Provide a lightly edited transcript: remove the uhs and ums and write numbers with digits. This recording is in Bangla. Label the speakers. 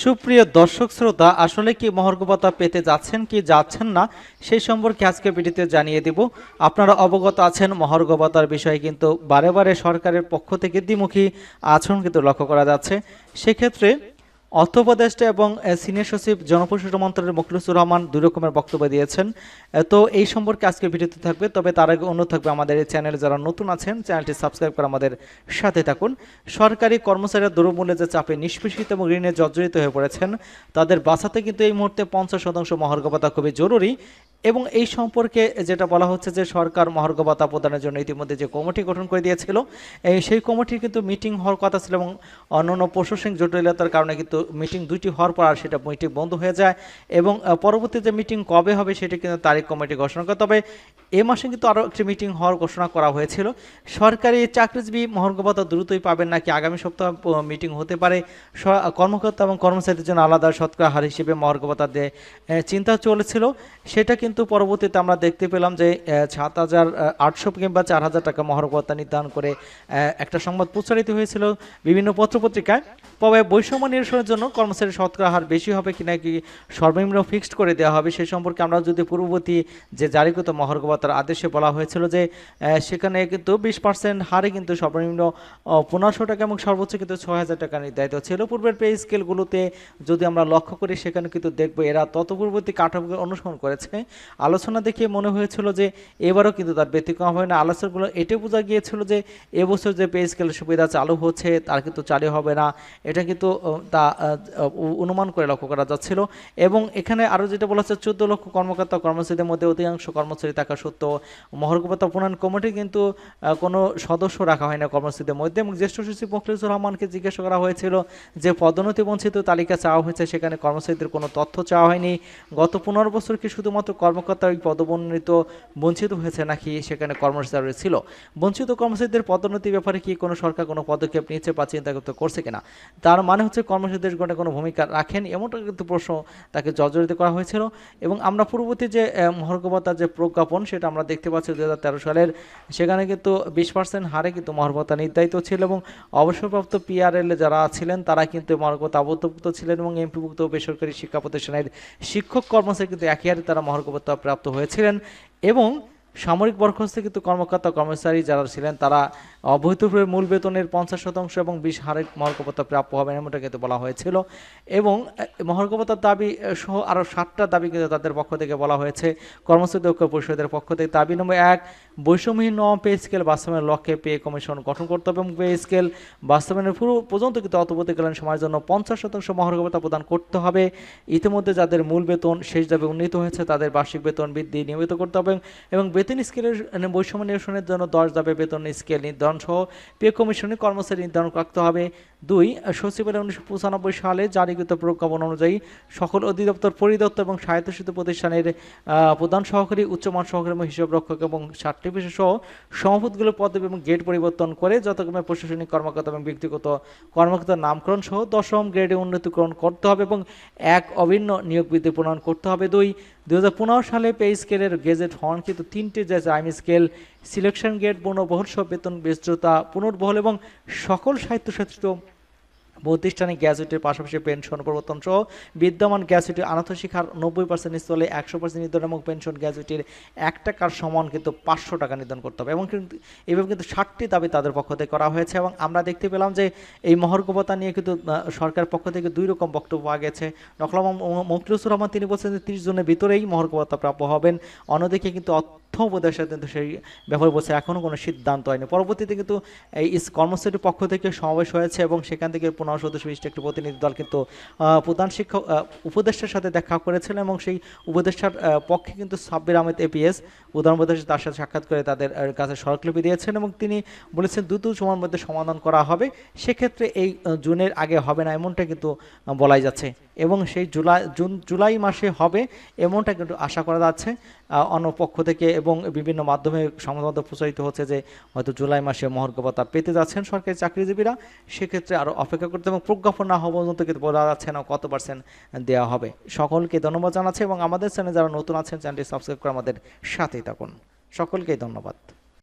Speaker 1: সুপ্রিয় দর্শক শ্রোতা, আসলে কি মহার্ঘ ভাতা পেতে যাচ্ছেন কি যাচ্ছেন না সেই সম্পর্কে আজকে ভিডিওতে জানিয়ে দেব। আপনারা অবগত আছেন মহার্ঘ ভাতার বিষয়ে কিন্তু বারে বারে সরকারের পক্ষ থেকে দ্বিমুখী আচরণ কিন্তু লক্ষ্য করা যাচ্ছে। সেক্ষেত্রে অর্থ উপদেষ্টা এবং সিনিয়র সচিব জনপ্রশাসন মন্ত্রণালয়ের মোখলেছুর রহমান দুই রকমের বক্তব্য দিয়েছেন। তো এই সম্পর্কে আজকে ভিডিওতে থাকবে, তবে তার আগে অনুরোধ থাকবে আমাদের এই চ্যানেলে যারা নতুন আছেন চ্যানেলটি সাবস্ক্রাইব করে আমাদের সাথে থাকুন। সরকারি কর্মচারীরা দ্রব্যমূল্যের যে চাপে নিষ্পেষিত এবং ঋণে জর্জরিত হয়ে পড়েছেন, তাদের বাঁচাতে কিন্তু এই মুহূর্তে 50% মহার্ঘ ভাতা খুবই জরুরি। এবং এই সম্পর্কে যেটা বলা হচ্ছে যে সরকার মহার্ঘ ভাতা প্রদানের জন্য ইতিমধ্যে যে কমিটি গঠন করে দিয়েছিল, সেই কমিটির কিন্তু মিটিং হওয়ার কথা ছিল এবং অন্যান্য প্রশাসনিক জটিলতার কারণে কিন্তু মিটিং দুইটি হওয়ার পর আর সেটা মিটিং বন্ধ হয়ে যায় এবং পরবর্তী যে মিটিং কবে হবে সেটা কিন্তু তারিখ কমিটি ঘোষণা করে। তবে এ মাসে কিন্তু আরও একটি মিটিং হওয়ার ঘোষণা করা হয়েছিল। সরকারি চাকরিজীবী মহার্ঘ ভাতা দ্রুতই পাবেন নাকি আগামী সপ্তাহে মিটিং হতে পারে, কর্মকর্তা এবং কর্মচারীদের জন্য আলাদা শতকরা হার হিসেবে মহার্ঘ ভাতা দিয়ে চিন্তা চলেছিল। সেটা কিন্তু পরবর্তীতে আমরা দেখতে পেলাম যে ৭,৮০০ কিংবা ৪,০০০ টাকা মহার্ঘ ভাতা নির্ধারণ করে একটা সংবাদ প্রচারিত হয়েছিল বিভিন্ন পত্রপত্রিকায়। তবে বৈষম্য নিরসনের জন্য কর্মচারীর শতকরা হার বেশি হবে কিনা কি সর্বনিম্ন ফিক্সড করে দেওয়া হবে সে সম্পর্কে আমরা যদি পূর্ববর্তী যে জারিকৃত মহার্ঘ ভাতার আদেশে বলা হয়েছিল যে সেখানে কিন্তু 20% হারে কিন্তু সর্বনিম্ন ১৫০০ টাকা এবং সর্বোচ্চ কিন্তু ৬,০০০ টাকা নির্ধারিত ছিল। পূর্বের পে স্কেলগুলোতে যদি আমরা লক্ষ্য করি সেখানে কিন্তু দেখবো এরা তত পূর্ববর্তী কাঠামোকে অনুসরণ করেছে। আলোচনা দেখে মনে হয়েছিল যে এবারও কিন্তু তার ব্যতিক্রম হয় না। আলোচনাগুলো এটাই বোঝা গিয়েছিল যে এবছর যে পে স্কেল সুবিধা চালু হচ্ছে তার কিন্তু চালু হবে না, এটা কিন্তু তা অনুমান করে লক্ষ্য করা যাচ্ছিল। এবং এখানে আরও যেটা বলা হচ্ছে ১৪ লক্ষ কর্মকর্তা কর্মচারীদের মধ্যে অধিকাংশ কর্মচারী থাকা সত্ত্বেও মহার্ঘ ভাতা প্রণয়ন কমিটি কিন্তু কোনো সদস্য রাখা হয় না কর্মচারীদের মধ্যে। এবং জ্যেষ্ঠ সচিব মোখলেছুর রহমানকে জিজ্ঞাসা করা হয়েছিল যে পদোন্নতি বঞ্চিত তালিকা চাওয়া হয়েছে, সেখানে কর্মচারীদের কোনো তথ্য চাওয়া হয়নি। গত ১৫ বছর কি শুধুমাত্র কর্মকর্তা ওই পদোন্নতি বঞ্চিত হয়েছে নাকি সেখানে কর্মচারী ছিল? বঞ্চিত কর্মচারীদের পদোন্নতির ব্যাপারে কি কোনো সরকার কোনো পদক্ষেপ নিচ্ছে বা চিন্তা করছে কিনা, তার মানে হচ্ছে কর্মচারীদের গণে কোনো ভূমিকা রাখেন, এমনটা কিন্তু প্রশ্ন তাকে জর্জরিত করা হয়েছিল। এবং আমরা পূর্ববর্তী যে মহার্ঘ ভাতার যে প্রজ্ঞাপন সেটা আমরা দেখতে পাচ্ছি ২০১৩ সালের, সেখানে কিন্তু 20% হারে কিন্তু মহার্ঘ ভাতা নির্ধারিত ছিল এবং অবসরপ্রাপ্ত পিআরএল যারা ছিলেন তারা কিন্তু মহার্ঘ ভাতা আবদ্ধভুক্ত ছিলেন এবং এমপিভুক্ত বেসরকারি শিক্ষা প্রতিষ্ঠানের শিক্ষক কর্মচারী কিন্তু একই হারে তারা মহার্ঘ ভাতা প্রাপ্ত হয়েছিলেন। এবং সামরিক বরখাস্ত কিন্তু কর্মকর্তা কর্মচারী যারা ছিলেন তারা অবৈধভাবে মূল বেতনের 50% এবং 20 হারে মহার্ঘ ভাতা প্রাপ্য হবেন এমনটা কিন্তু বলা হয়েছিল। এবং মহার্ঘ ভাতার দাবি সহ আরও 7টা দাবি কিন্তু তাদের পক্ষ থেকে বলা হয়েছে কর্মচারী ঐক্য পরিষদের পক্ষ থেকে। দাবি নম্বর 1, বৈষম্যহীন নবম পে স্কেল বাস্তবায়নের লক্ষ্যে পে কমিশন গঠন করতে হবে এবং পে স্কেল বাস্তবায়নের পুরো পর্যন্ত কিন্তু অন্তর্বর্তীকালীন সময়ের জন্য 50% মহার্ঘ ভাতা প্রদান করতে হবে। ইতিমধ্যে যাদের মূল বেতন শেষ দাবি উন্নীত হয়েছে তাদের বার্ষিক বেতন বৃদ্ধি নিয়মিত করতে হবে এবং বেতন স্কেলের বৈষম্য নিরসনের জন্য 10 ধাপে বেতন স্কেল নির্ধারণ সহ পে কমিশনে কর্মচারী নির্ধারণ করতে হবে। 2, সচিবালয় 1995 সালে জারিকৃত প্রজ্ঞাপন অনুযায়ী সকল অধিদপ্তর পরিদপ্তর এবং স্বায়ত্তশাসিত প্রতিষ্ঠানের প্রধান সহকারী উচ্চমান সহকারী এবং হিসাব রক্ষক এবং সার্টিফিকেট সহ সভাপতিগুলোর পদবি এবং গ্রেড পরিবর্তন করে যথাক্রমে প্রশাসনিক কর্মকর্তা এবং ব্যক্তিগত কর্মকর্তার নামকরণ সহ 10ম গ্রেডে উন্নতিকরণ করতে হবে এবং 1 অভিন্ন নিয়োগ বিধি প্রণয়ন করতে হবে। 2, 2015 সালে পে স্কেলের গেজেট হন কিন্তু 3টে যে টাইম স্কেল, সিলেকশন গ্রেড, পুনর্বহল সহ বেতন বিস্তৃতা পুনর্বহল এবং সকল স্বায়ত্তশাসিত প্রতিষ্ঠানে গ্র্যাজুয়েটের পাশাপাশি পেনশন পরিবর্তন সহ বিদ্যমান গ্র্যাজুয়েটের আনাতোষিক হার 90% স্থলে 100% নির্ধারণ এবং পেনশন গ্র্যাজুয়েটের 1 টাকার সমান কিন্তু 500 টাকা নির্ধারণ করতে হবে। এবং কিন্তু এইভাবে কিন্তু 7টি দাবি তাদের পক্ষ থেকে করা হয়েছে। এবং আমরা দেখতে পেলাম যে এই মহার্ঘ ভাতা নিয়ে কিন্তু সরকারের পক্ষ থেকে 2 রকম বক্তব্য পাওয়া গেছে। ডক্টর মোখলেছুর রহমান তিনি বলছেন যে 30 জনের ভিতরেই মহার্ঘ ভাতা প্রাপ্য হবেন। অন্যদিকে কিন্তু অর্থ উপদেষ্টা কিন্তু সেই ব্যাপারে বলছে এখনও কোনো সিদ্ধান্ত হয়নি। পরবর্তীতে কিন্তু এই কর্মচারীর পক্ষ থেকে সমাবেশ হয়েছে এবং সেখান থেকে 15 সদস্য বিশিষ্ট একটি প্রতিনিধি দল কিন্তু প্রধান শিক্ষক উপদেষ্টার সাথে দেখা করেছিলেন এবং সেই উপদেষ্টার পক্ষে কিন্তু সাব্বির আহমেদ এপিএস প্রধান উপদেষ্টা তার সাথে সাক্ষাৎ করে তাদের কাছে স্মারকলিপি দিয়েছেন এবং তিনি বলেছেন দ্রুত সময়ের মধ্যে সমাধান করা হবে। সেক্ষেত্রে এই জুনের আগে হবে না এমনটা কিন্তু বলাই যাচ্ছে এবং সেই জুলাই মাসে হবে এমনটা কিন্তু আশা করা যাচ্ছে অন্য পক্ষ থেকে এবং বিভিন্ন মাধ্যমে সংবাদ প্রচারিত হচ্ছে যে হয়তো জুলাই মাসে মহার্ঘ ভাতা পেতে যাচ্ছেন সরকারি চাকরিজীবীরা। সেক্ষেত্রে আরও অপেক্ষা করতে এবং প্রজ্ঞাপন না হওয়া পর্যন্ত কিন্তু বলা যাচ্ছে না কত % দেওয়া হবে। সকলকে ধন্যবাদ জানাচ্ছি এবং আমাদের চ্যানেলে যারা নতুন আছেন চ্যানেলটি সাবস্ক্রাইব করে আমাদের সাথেই থাকুন। সকলকেই ধন্যবাদ।